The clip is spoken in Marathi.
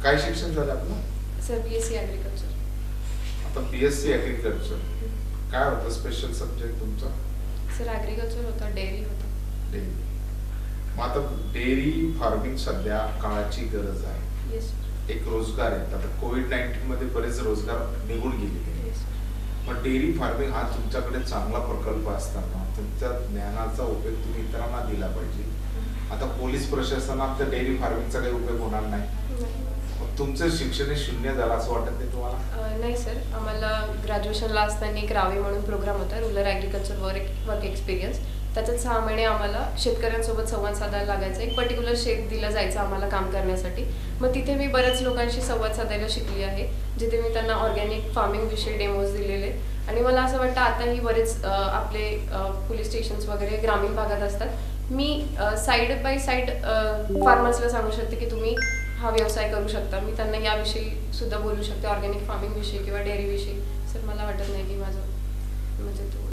काय शिक्षण झालं आपलं? Sir BSc agriculture. आता BSc ॲग्रिकल्चर. काय होतं स्पेशल सब्जेक्ट तुमचा? सर ॲग्रिकल्चर होता, डेअरी होता. डेअरी. मग आता डेअरी फार्मिंग सध्या काळाची गरज आहे. Yes sir. एक रोजगार आहे. आता कोविड-19 मध्ये बरेच रोजगार निघून गेले. Yes sir. मग डेअरी फार्मिंग हा तुमच्याकडे चांगला प्रकल्प असताना तुमच्या ज्ञानाचा उपयोग तुम्ही इतरांना दिला पाहिजे. आता पोलीस प्रशासनात तर डेअरी फार्मिंगचा काही उपयोग होणार नाही. मग तुमचं शिक्षण हे शून्य झालं असं वाटत नाही तुम्हाला? नाही सर, आम्हाला ग्रॅज्युएशनला असताना एक रावी म्हणून प्रोग्राम होता, रुरल ॲग्रिकल्चर वर्क एक्सपिरियन्स. त्याच्यात 6 महिने आम्हाला शेतकऱ्यांसोबत संवाद साधायला लागायचा. एक पर्टिक्युलर शेत दिलं जायचं आम्हाला काम करण्यासाठी. मग तिथे मी बऱ्याच लोकांशी संवाद साधायला शिकली आहे, जिथे मी त्यांना ऑर्गॅनिक फार्मिंगविषयी डेमोज दिलेले. आणि मला असं वाटतं आताही बरेच आपले पोलीस स्टेशन्स वगैरे ग्रामीण भागात असतात. मी साईड बाय साईड फार्मर्सला सांगू शकते की तुम्ही हा व्यवसाय करू शकता. मी त्यांना याविषयी सुद्धा बोलू शकते, ऑर्गॅनिक फार्मिंगविषयी किंवा डेअरीविषयी. सर मला वाटत नाही की माझं म्हणजे तो